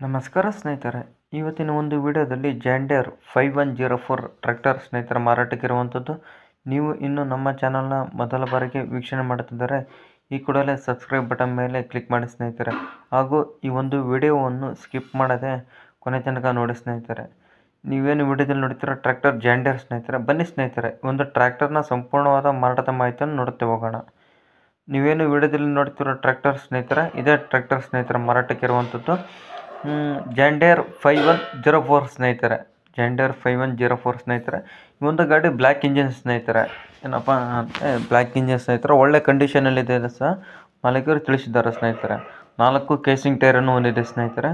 ನಮಸ್ಕಾರ ಸ್ನೇಹಿತರೆ, ಇವತ್ತಿನ ಒಂದು ವಿಡಿಯೋದಲ್ಲಿ ಜಾಂಡಿಯರ್ 5104 ಟ್ರ್ಯಾಕ್ಟರ್ ಸ್ನೇಹಿತರ ಮಾರಾಟಕ್ಕಿರುವಂಥದ್ದು. ನೀವು ಇನ್ನೂ ನಮ್ಮ ಚಾನಲ್ನ ಮೊದಲ ಬಾರಿಗೆ ವೀಕ್ಷಣೆ ಮಾಡುತ್ತಿದ್ದರೆ ಈ ಕೂಡಲೇ ಸಬ್ಸ್ಕ್ರೈಬ್ ಬಟನ್ ಮೇಲೆ ಕ್ಲಿಕ್ ಮಾಡಿ ಸ್ನೇಹಿತರೆ, ಹಾಗೂ ಈ ಒಂದು ವಿಡಿಯೋವನ್ನು ಸ್ಕಿಪ್ ಮಾಡದೆ ಕೊನೆ ತನಕ ನೋಡಿ ಸ್ನೇಹಿತರೆ. ನೀವೇನು ವಿಡಿಯೋದಲ್ಲಿ ನೋಡ್ತಿರೋ ಟ್ರ್ಯಾಕ್ಟರ್ ಜಾಂಡಿಯರ್ ಸ್ನೇಹಿತರೆ. ಬನ್ನಿ ಸ್ನೇಹಿತರೆ, ಒಂದು ಟ್ರ್ಯಾಕ್ಟರ್ನ ಸಂಪೂರ್ಣವಾದ ಮಾರಾಟದ ಮಾಹಿತಿಯನ್ನು ನೋಡುತ್ತಾ ಹೋಗೋಣ. ನೀವೇನು ವಿಡಿಯೋದಲ್ಲಿ ನೋಡ್ತಿರೋ ಟ್ರ್ಯಾಕ್ಟರ್ ಸ್ನೇಹಿತರೆ, ಇದೇ ಟ್ರ್ಯಾಕ್ಟರ್ ಸ್ನೇಹಿತರ ಮಾರಾಟಕ್ಕಿರುವಂಥದ್ದು. ಜಾಂಡಿಯರ್ 5104 ಸ್ನೇಹಿತರೆ. ಜಾಂಡಿಯರ್ 5104 ಸ್ನೇಹಿತರೆ. ಈ ಒಂದು ಗಾಡಿ ಬ್ಲ್ಯಾಕ್ ಇಂಜಿನ್ ಸ್ನೇಹಿತರೆ. ಏನಪ್ಪ ಬ್ಲ್ಯಾಕ್ ಇಂಜಿನ್ ಸ್ನೇಹಿತರೆ, ಒಳ್ಳೆ ಕಂಡೀಷನಲ್ಲಿದೆ ಸಹ ಮಾಲೀಕರು ತಿಳಿಸಿದ್ದಾರೆ ಸ್ನೇಹಿತರೆ. 4 ಕೇಸಿಂಗ್ ಟೈರನ್ನು ಹೊಂದಿದೆ ಸ್ನೇಹಿತರೆ.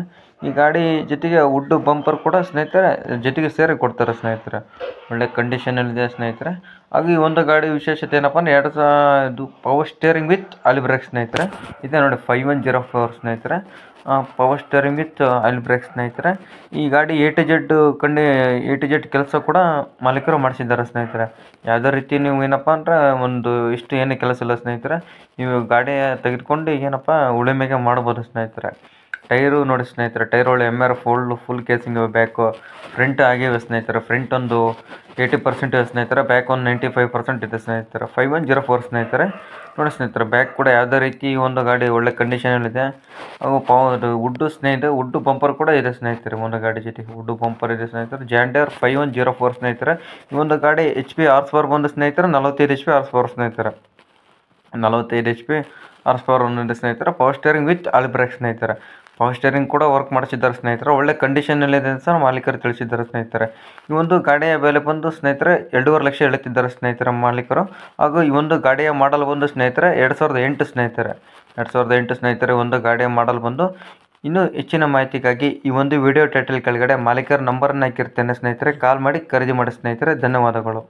ಈ ಗಾಡಿ ಜೊತೆಗೆ ವುಡ್ ಬಂಪರ್ ಕೂಡ ಸ್ನೇಹಿತರೆ ಜೊತೆಗೆ ಸೇರಿ ಕೊಡ್ತಾರೆ ಸ್ನೇಹಿತರೆ. ಒಳ್ಳೆ ಕಂಡೀಷನಲ್ಲಿದೆ ಸ್ನೇಹಿತರೆ. ಹಾಗೂ ಈ ಒಂದು ಗಾಡಿ ವಿಶೇಷತೆ ಏನಪ್ಪ ಅಂದರೆ ಇದು power steering with oil brake ಸ್ನೇಹಿತರೆ. ಇದೆ ನೋಡಿ 5104 ಸ್ನೇಹಿತರೆ. Power steering with oil brake ಸ್ನೇಹಿತರೆ. ಈ ಗಾಡಿ ಎ ಟು ಜೆಡ್ ಕೆಲಸ ಕೂಡ ಮಾಲೀಕರು ಮಾಡಿಸಿದ್ದಾರೆ ಸ್ನೇಹಿತರೆ. ಯಾವುದೇ ರೀತಿ ನೀವು ಏನಪ್ಪ ಅಂದರೆ ಒಂದು ಇಷ್ಟು ಏನೇ ಕೆಲಸ ಇಲ್ಲ ಸ್ನೇಹಿತರೆ. ನೀವು ಗಾಡಿ ತೆಗೆದುಕೊಂಡು ಏನಪ್ಪ ಉಳುಮೆಗೆ ಮಾಡ್ಬೋದು ಸ್ನೇಹಿತರೆ. ಟೈರು ನೋಡಿ ಸ್ನೇಹಿತರೆ, ಟೈರ್ ಒಳ್ಳೆ MR full casing back front ಆಗಿವೆ ಸ್ನೇಹಿತರೆ. ಫ್ರಂಟ್ ಒಂದು 80% ಇದೆ ಸ್ನೇಹಿತರೆ, ಬ್ಯಾಕ್ ಒಂದು 95% ಇದೆ ಸ್ನೇಹಿತರೆ. 5104 ಸ್ನೇಹಿತರೆ. ನೋಡಿ ಸ್ನೇಹಿತರೆ, ಬ್ಯಾಕ್ ಕೂಡ ಯಾವುದೇ ರೀತಿ ಒಂದು ಗಾಡಿ ಒಳ್ಳೆ ಕಂಡೀಷನಲ್ಲಿದೆ. ಹಾಗೂ ವುಡ್ ಬಂಪರ್ ಕೂಡ ಇದೆ ಸ್ನೇಹಿತರೆ. ಒಂದು ಗಾಡಿ ಜೊತೆಗೆ ವುಡ್ ಬಂಪರ್ ಇದೆ ಸ್ನೇಹಿತರೆ. ಜಾಂಡಿಯರ್ 5104 ಸ್ನೇಹಿತರೆ. ಈ ಒಂದು ಗಾಡಿ HP ಹಾರ್ಸ್ ಪವರ್ ಬಂದು ಸ್ನೇಹಿತರೆ 45 HP ಹಾರ್ಸ್ ಪವರ್ ಸ್ನೇಹಿತರೆ. 45 HP ಹಾರ್ಸ್ ಪವರ್ ಒಂದಿದೆ ಸ್ನೇಹಿತರೆ. Power steering with oil brake ಸ್ನೇಹಿತರೆ. ಪವರ್ ಸ್ಟೇರಿಂಗ್ ಕೂಡ ವರ್ಕ್ ಮಾಡಿಸಿದ್ದಾರೆ ಸ್ನೇಹಿತರೆ. ಒಳ್ಳೆ ಕಂಡೀಷನಲ್ಲಿದೆ ಅಂತ ಮಾಲೀಕರು ತಿಳಿಸಿದ್ದಾರೆ ಸ್ನೇಹಿತರೆ. ಈ ಒಂದು ಗಾಡಿಯ ಬೆಲೆ ಬಂದು ಸ್ನೇಹಿತರೆ 2.5 ಲಕ್ಷ ಹೇಳುತ್ತಿದ್ದಾರೆ ಸ್ನೇಹಿತರೆ ಮಾಲೀಕರು. ಹಾಗೂ ಈ ಒಂದು ಗಾಡಿಯ ಮಾಡಲ್ ಬಂದು ಸ್ನೇಹಿತರೆ 2008 ಸ್ನೇಹಿತರೆ. 2008 ಸ್ನೇಹಿತರೆ. ಒಂದು ಗಾಡಿಯ ಮಾಡಲ್ ಬಂದು. ಇನ್ನೂ ಹೆಚ್ಚಿನ ಮಾಹಿತಿಗಾಗಿ ಈ ಒಂದು ವಿಡಿಯೋ ಟೈಟಲ್ ಕೆಳಗಡೆ ಮಾಲೀಕರ ನಂಬರನ್ನು ಹಾಕಿರ್ತೇನೆ ಸ್ನೇಹಿತರೆ. ಕಾಲ್ ಮಾಡಿ ಖರೀದಿ ಮಾಡಿ ಸ್ನೇಹಿತರೆ. ಧನ್ಯವಾದಗಳು.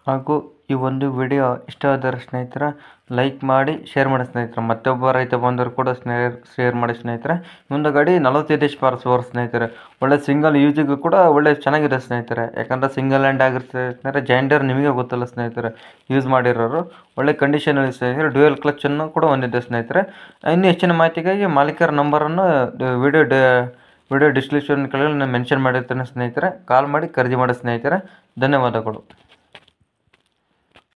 ಹಾಗೂ ಈ ಒಂದು ವಿಡಿಯೋ ಇಷ್ಟವಾದರೆ ಸ್ನೇಹಿತರೆ ಲೈಕ್ ಮಾಡಿ ಶೇರ್ ಮಾಡಿ ಸ್ನೇಹಿತರೆ. ಮತ್ತೊಬ್ಬ ರೈತ ಬಂದರೂ ಕೂಡ ಶೇರ್ ಮಾಡಿ ಸ್ನೇಹಿತರೆ. ಒಂದು ಗಾಡಿ 45 HP ಹಾರ್ಸ್ ಪವರ್ ಸ್ನೇಹಿತರೆ. ಒಳ್ಳೆ ಸಿಂಗಲ್ ಯೂಸಿಗೂ ಕೂಡ ಒಳ್ಳೆ ಚೆನ್ನಾಗಿದೆ ಸ್ನೇಹಿತರೆ. ಯಾಕಂದರೆ ಸಿಂಗಲ್ ಹ್ಯಾಂಡ್ ಆಗಿರುತ್ತೆ ಸ್ನೇಹಿತರೆ. ಜಾಂಡಿಯರ್ ನಿಮಗೆ ಗೊತ್ತಲ್ಲ ಸ್ನೇಹಿತರೆ, ಯೂಸ್ ಮಾಡಿರೋರು. ಒಳ್ಳೆ ಕಂಡೀಷನಲ್ಲಿ ಸ್ನೇಹಿತರೆ. ಡ್ಯೂಯಲ್ ಕ್ಲಚ್ಚನ್ನು ಕೂಡ ಹೊಂದಿದೆ ಸ್ನೇಹಿತರೆ. ಇನ್ನೂ ಹೆಚ್ಚಿನ ಮಾಹಿತಿಗಾಗಿ ಮಾಲೀಕರ ನಂಬರನ್ನು ವಿಡಿಯೋ ಡಿಸ್ಕ್ರಿಪ್ಷನ್ ಕೆಳಗೆ ನಾನು ಮೆನ್ಷನ್ ಮಾಡಿರ್ತೇನೆ ಸ್ನೇಹಿತರೆ. ಕಾಲ್ ಮಾಡಿ ಖರೀದಿ ಮಾಡಿ ಸ್ನೇಹಿತರೆ. ಧನ್ಯವಾದಗಳು.